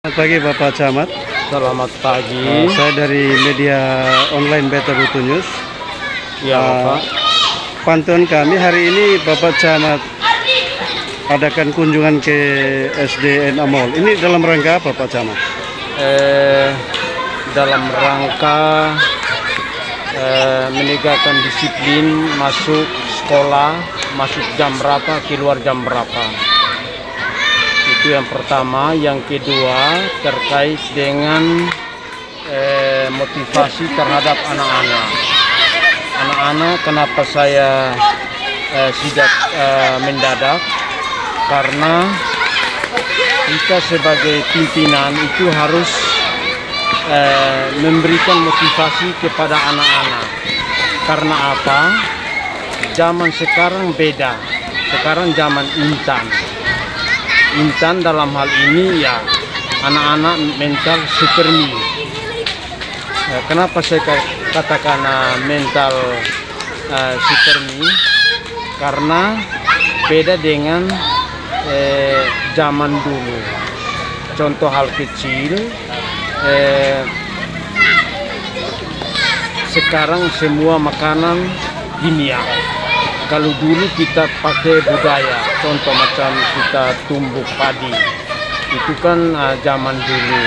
Selamat pagi Bapak Camat. Selamat pagi. Saya dari media online Beta Butu News. Ya, Bapak. Pantauan kami hari ini Bapak Camat adakan kunjungan ke SDN Amol. Ini dalam rangka apa Pak Camat? Dalam rangka menegakkan disiplin masuk sekolah, masuk jam berapa, keluar jam berapa. Itu yang pertama. Yang kedua terkait dengan motivasi terhadap anak-anak. Anak-anak kenapa saya sidak mendadak? Karena kita sebagai pimpinan itu harus memberikan motivasi kepada anak-anak. Karena apa? Zaman sekarang beda. Sekarang zaman instan. Instan dalam hal ini ya anak-anak mental supermi. Kenapa saya katakan mental supermi? Karena beda dengan zaman dulu. Contoh hal kecil, sekarang semua makanan kimia. Kalau dulu kita pakai budaya, contoh macam kita tumbuk padi, itu kan zaman dulu.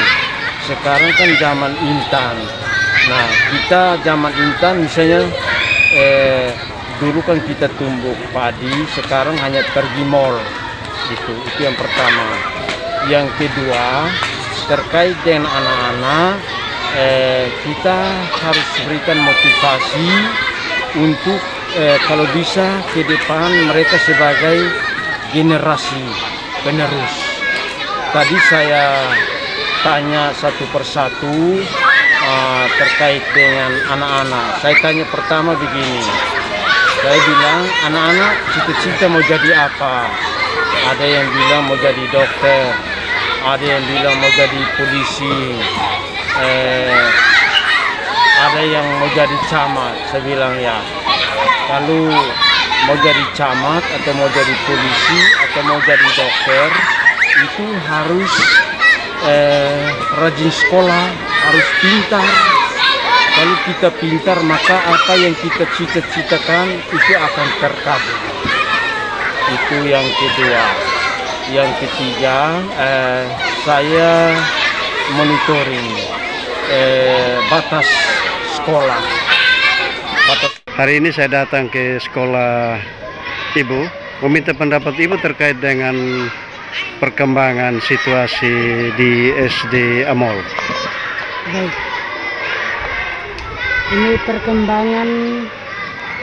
Sekarang kan zaman instan. Nah, kita zaman instan misalnya dulu kan kita tumbuk padi, sekarang hanya pergi mall. Itu yang pertama. Yang kedua terkait dengan anak-anak, kita harus berikan motivasi untuk kalau bisa ke depan mereka sebagai generasi penerus. Tadi saya tanya satu persatu terkait dengan anak-anak. Saya tanya pertama begini, saya bilang anak-anak cita-cita mau jadi apa? Ada yang bilang mau jadi dokter, ada yang bilang mau jadi polisi, ada yang mau jadi camat. Saya bilang ya, kalau mau jadi camat atau mau jadi polisi atau mau jadi dokter itu harus rajin sekolah, harus pintar. Kalau kita pintar maka apa yang kita cita-citakan itu akan terkabul. Itu yang kedua. Yang ketiga, saya monitoring batas sekolah. Hari ini saya datang ke sekolah Ibu, meminta pendapat Ibu terkait dengan perkembangan situasi di SD Amol. Baik. Ini perkembangan,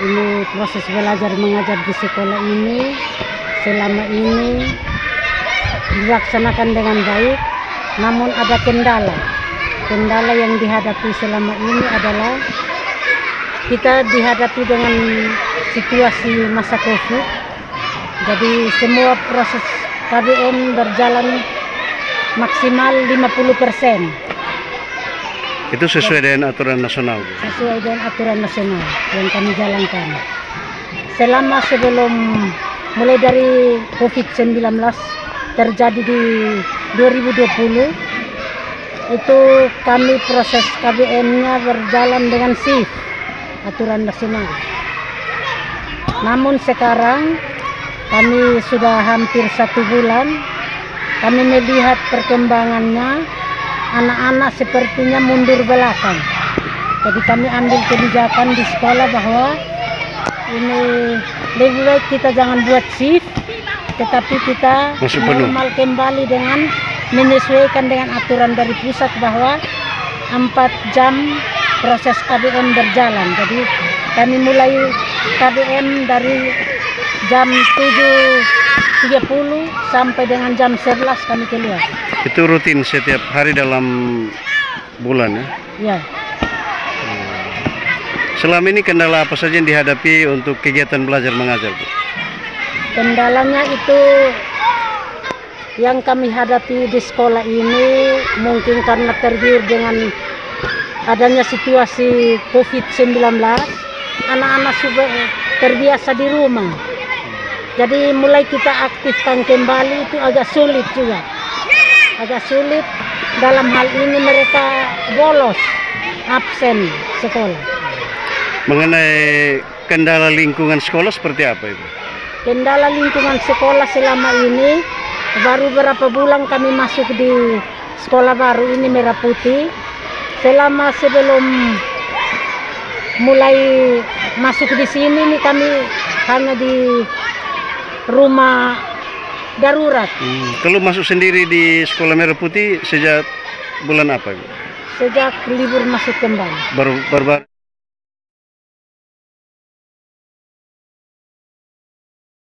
ini proses belajar mengajar di sekolah ini selama ini dilaksanakan dengan baik, namun ada kendala. Kendala yang dihadapi selama ini adalah kita dihadapi dengan situasi masa COVID. Jadi semua proses KBM berjalan maksimal 50%. Itu sesuai dengan aturan nasional? Sesuai dengan aturan nasional yang kami jalankan. Selama sebelum mulai dari COVID-19 terjadi di 2020, itu kami proses KBM-nya berjalan dengan shift aturan nasional. Namun sekarang kami sudah hampir 1 bulan, kami melihat perkembangannya, anak-anak sepertinya mundur belakang. Jadi kami ambil kebijakan di sekolah bahwa ini lebih baik kita jangan buat shift, tetapi kita normal kembali dengan menyesuaikan dengan aturan dari pusat bahwa 4 jam proses KBM berjalan. Jadi kami mulai KBM dari jam 7.30 sampai dengan jam 11 kami keluar. Itu rutin setiap hari dalam bulan ya? Ya. Selama ini kendala apa saja yang dihadapi untuk kegiatan belajar mengajar, Bu? Kendalanya itu yang kami hadapi di sekolah ini mungkin karena tergiur dengan adanya situasi COVID-19, anak-anak sudah terbiasa di rumah. Jadi mulai kita aktifkan kembali itu agak sulit juga. Agak sulit dalam hal ini mereka bolos, absen sekolah. Mengenai kendala lingkungan sekolah seperti apa Ibu? Kendala lingkungan sekolah selama ini, baru beberapa bulan kami masuk di sekolah baru ini Merah Putih. Selama sebelum mulai masuk di sini nih kami hanya di rumah darurat. Kalau masuk sendiri di sekolah Merah Putih sejak bulan apa Ibu? Sejak libur masuk kembali. Baru